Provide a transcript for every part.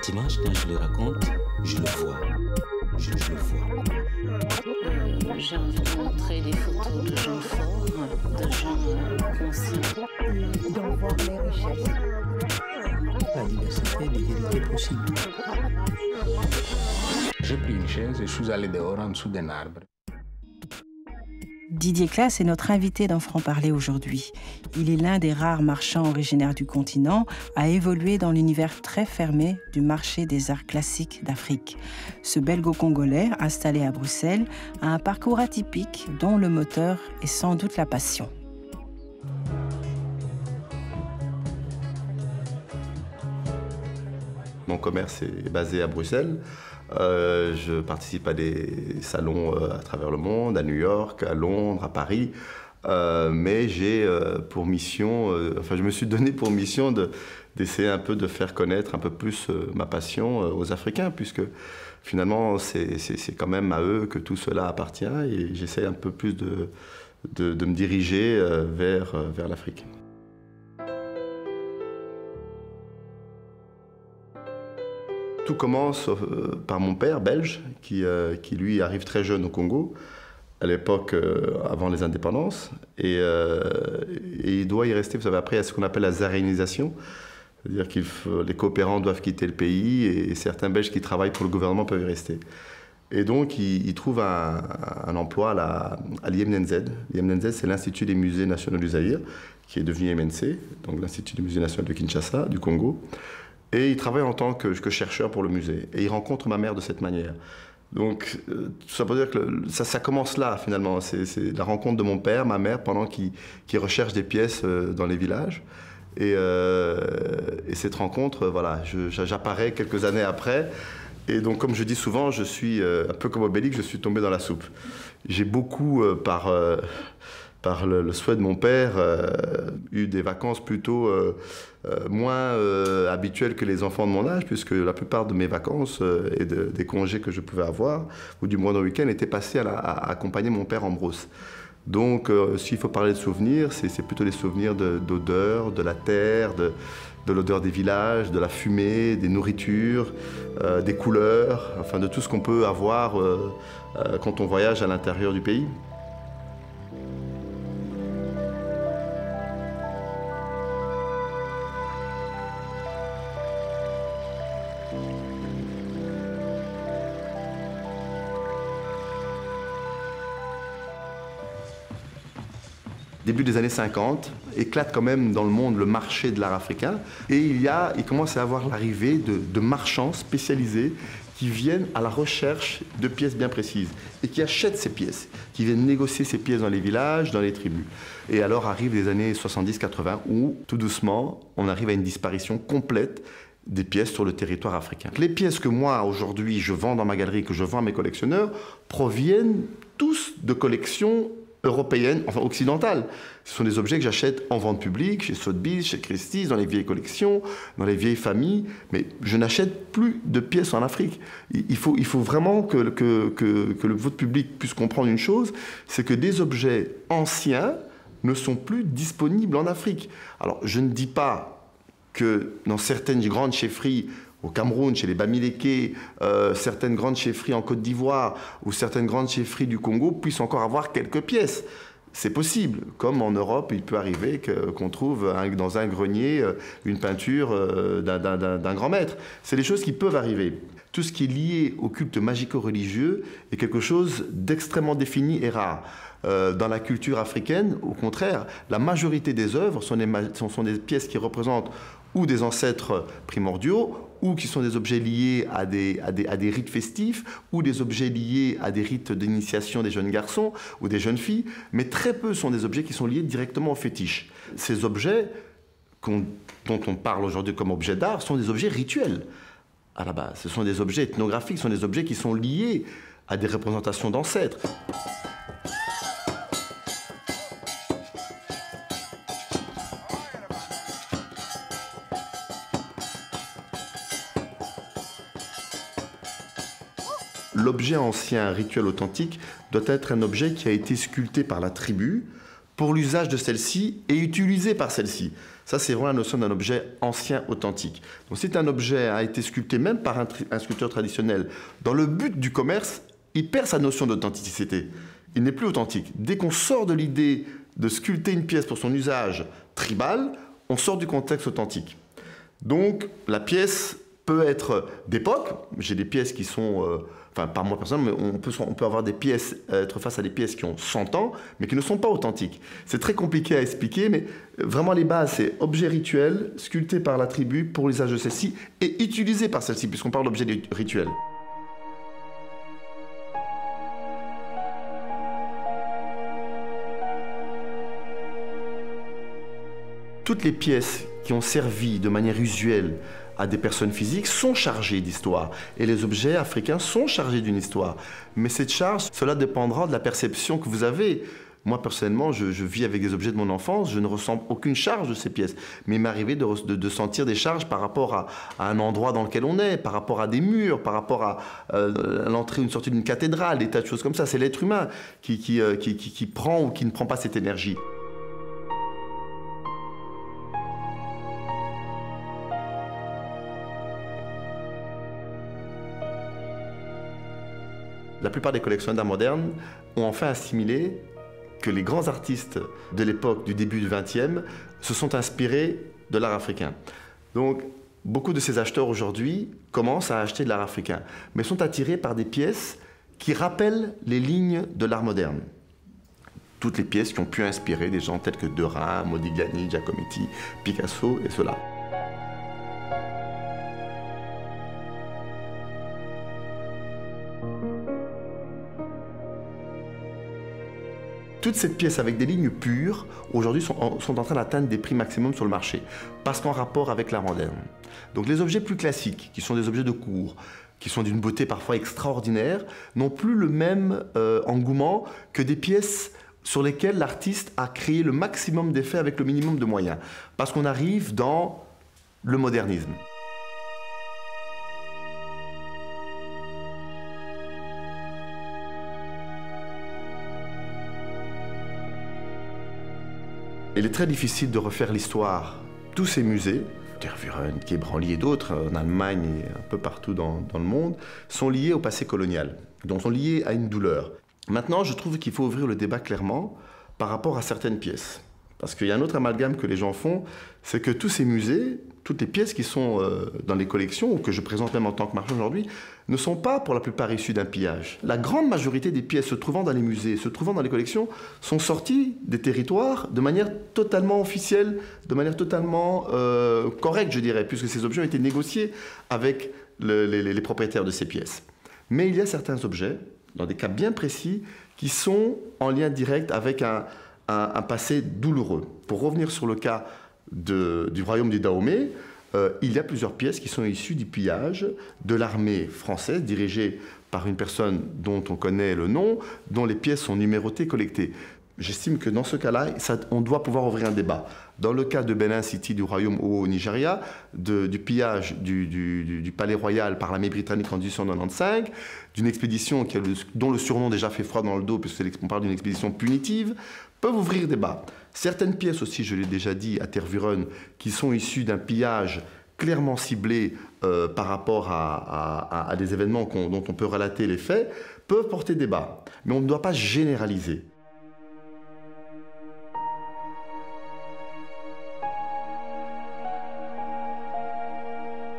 cette image, quand je le raconte, je le vois. Je le vois. J'ai envie de montrer des photos de gens forts, de gens conscients. D'en voir les richesses. La diversité des vérités possibles. J'ai pris une chaise et je suis allé dehors en dessous d'un arbre. Didier Claes est notre invité dans Franc-Parler aujourd'hui. Il est l'un des rares marchands originaires du continent à évoluer dans l'univers très fermé du marché des arts classiques d'Afrique. Ce belgo-congolais, installé à Bruxelles, a un parcours atypique dont le moteur est sans doute la passion. Mon commerce est basé à Bruxelles. Je participe à des salons à travers le monde, à New York, à Londres, à Paris. Mais j'ai pour mission, je me suis donné pour mission d'essayer un peu de faire connaître un peu plus ma passion aux Africains, puisque finalement c'est quand même à eux que tout cela appartient, et j'essaie un peu plus de me diriger vers l'Afrique. Tout commence par mon père belge, qui lui arrive très jeune au Congo, à l'époque avant les indépendances, et il doit y rester. Vous savez, après il y a ce qu'on appelle la zarénisation, c'est-à-dire que les coopérants doivent quitter le pays, et certains Belges qui travaillent pour le gouvernement peuvent y rester. Et donc il trouve un emploi à l'IMNZ. L'IMNZ, c'est l'Institut des musées nationaux du Zaïre, qui est devenu MNC, donc l'Institut des musées nationaux de Kinshasa, du Congo. Et il travaille en tant que chercheur pour le musée. Et il rencontre ma mère de cette manière. Donc, ça veut dire que ça commence là, finalement. C'est la rencontre de mon père, ma mère, pendant qu'il recherche des pièces dans les villages. Et cette rencontre, voilà, j'apparais quelques années après. Et donc, comme je dis souvent, je suis un peu comme Obélix, je suis tombé dans la soupe. J'ai beaucoup, par le souhait de mon père, eu des vacances plutôt moins habituelles que les enfants de mon âge, puisque la plupart de mes vacances et des congés que je pouvais avoir, ou du moins dans le week-end, étaient passés à accompagner mon père en brousse. Donc, s'il faut parler de souvenirs, c'est plutôt des souvenirs d'odeur, de la terre, de l'odeur des villages, de la fumée, des nourritures, des couleurs, enfin de tout ce qu'on peut avoir quand on voyage à l'intérieur du pays. Début des années 50, éclate quand même dans le monde le marché de l'art africain, et il commence à y avoir l'arrivée de marchands spécialisés qui viennent à la recherche de pièces bien précises et qui achètent ces pièces, qui viennent négocier ces pièces dans les villages, dans les tribus. Et alors arrivent les années 70-80 où, tout doucement, on arrive à une disparition complète des pièces sur le territoire africain. Les pièces que moi, aujourd'hui, je vends dans ma galerie, que je vends à mes collectionneurs, proviennent tous de collections européennes, enfin occidentales. Ce sont des objets que j'achète en vente publique, chez Sotheby's, chez Christie's, dans les vieilles collections, dans les vieilles familles, mais je n'achète plus de pièces en Afrique. Il faut vraiment que votre public puisse comprendre une chose, c'est que des objets anciens ne sont plus disponibles en Afrique. Alors, je ne dis pas que dans certaines grandes chefferies, au Cameroun, chez les Bamileke, certaines grandes chefferies en Côte d'Ivoire ou certaines grandes chefferies du Congo puissent encore avoir quelques pièces. C'est possible. Comme en Europe, il peut arriver qu'on trouve dans un grenier une peinture d'un grand maître. C'est des choses qui peuvent arriver. Tout ce qui est lié au culte magico-religieux est quelque chose d'extrêmement défini et rare. Dans la culture africaine, au contraire, la majorité des œuvres sont des pièces qui représentent ou des ancêtres primordiaux, ou qui sont des objets liés à des rites festifs, ou des objets liés à des rites d'initiation des jeunes garçons ou des jeunes filles, mais très peu sont des objets qui sont liés directement au fétiche. Ces objets dont on parle aujourd'hui comme objets d'art sont des objets rituels à la base. Ce sont des objets ethnographiques, ce sont des objets qui sont liés à des représentations d'ancêtres. L'objet ancien, rituel authentique, doit être un objet qui a été sculpté par la tribu pour l'usage de celle-ci et utilisé par celle-ci. Ça, c'est vraiment la notion d'un objet ancien, authentique. Donc si un objet a été sculpté même par un sculpteur traditionnel dans le but du commerce, il perd sa notion d'authenticité. Il n'est plus authentique. Dès qu'on sort de l'idée de sculpter une pièce pour son usage tribal, on sort du contexte authentique. Donc la pièce peut être d'époque. J'ai des pièces qui sont... Enfin, pas moi personnellement, mais on peut avoir des pièces, être face à des pièces qui ont 100 ans, mais qui ne sont pas authentiques. C'est très compliqué à expliquer, mais vraiment les bases, c'est objet rituel, sculpté par la tribu pour l'usage de celle-ci, et utilisé par celle-ci, puisqu'on parle d'objet rituel. Toutes les pièces qui ont servi de manière usuelle à des personnes physiques sont chargées d'histoire. Et les objets africains sont chargés d'une histoire. Mais cette charge, cela dépendra de la perception que vous avez. Moi, personnellement, je vis avec des objets de mon enfance, je ne ressens aucune charge de ces pièces. Mais il m'est arrivé de sentir des charges par rapport à un endroit dans lequel on est, par rapport à des murs, par rapport à l'entrée ou une sortie d'une cathédrale, des tas de choses comme ça. C'est l'être humain qui prend ou qui ne prend pas cette énergie. La plupart des collectionneurs d'art moderne ont enfin assimilé que les grands artistes de l'époque du début du XXe se sont inspirés de l'art africain. Donc, beaucoup de ces acheteurs aujourd'hui commencent à acheter de l'art africain, mais sont attirés par des pièces qui rappellent les lignes de l'art moderne. Toutes les pièces qui ont pu inspirer des gens tels que Derain, Modigliani, Giacometti, Picasso et ceux-là. Toutes ces pièces avec des lignes pures, aujourd'hui, sont en train d'atteindre des prix maximum sur le marché, parce qu'en rapport avec l'art moderne. Donc les objets plus classiques, qui sont des objets de cour, qui sont d'une beauté parfois extraordinaire, n'ont plus le même engouement que des pièces sur lesquelles l'artiste a créé le maximum d'effets avec le minimum de moyens, parce qu'on arrive dans le modernisme. Il est très difficile de refaire l'histoire. Tous ces musées, Tervuren, Quai Branly et d'autres, en Allemagne et un peu partout dans le monde, sont liés au passé colonial, donc sont liés à une douleur. Maintenant, je trouve qu'il faut ouvrir le débat clairement par rapport à certaines pièces. Parce qu'il y a un autre amalgame que les gens font, c'est que tous ces musées, toutes les pièces qui sont dans les collections, ou que je présente même en tant que marchand aujourd'hui, ne sont pas pour la plupart issues d'un pillage. La grande majorité des pièces se trouvant dans les musées, se trouvant dans les collections, sont sorties des territoires de manière totalement officielle, de manière totalement correcte, je dirais, puisque ces objets ont été négociés avec les propriétaires de ces pièces. Mais il y a certains objets, dans des cas bien précis, qui sont en lien direct avec un passé douloureux. Pour revenir sur le cas du royaume des Dahomey, il y a plusieurs pièces qui sont issues du pillage de l'armée française, dirigée par une personne dont on connaît le nom, dont les pièces sont numérotées, collectées. J'estime que dans ce cas-là, on doit pouvoir ouvrir un débat. Dans le cas de Benin City du royaume au Nigeria, du pillage du palais royal par l'armée britannique en 1895, d'une expédition dont le surnom déjà fait froid dans le dos, puisqu'on parle d'une expédition punitive, peuvent ouvrir débat. Certaines pièces aussi, je l'ai déjà dit, à Tervuren, qui sont issues d'un pillage clairement ciblé par rapport à des événements dont on peut relater les faits, peuvent porter débat. Mais on ne doit pas généraliser.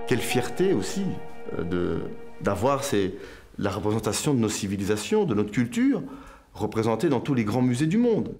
Quelle fierté aussi d'avoir la représentation de nos civilisations, de notre culture, représentée dans tous les grands musées du monde.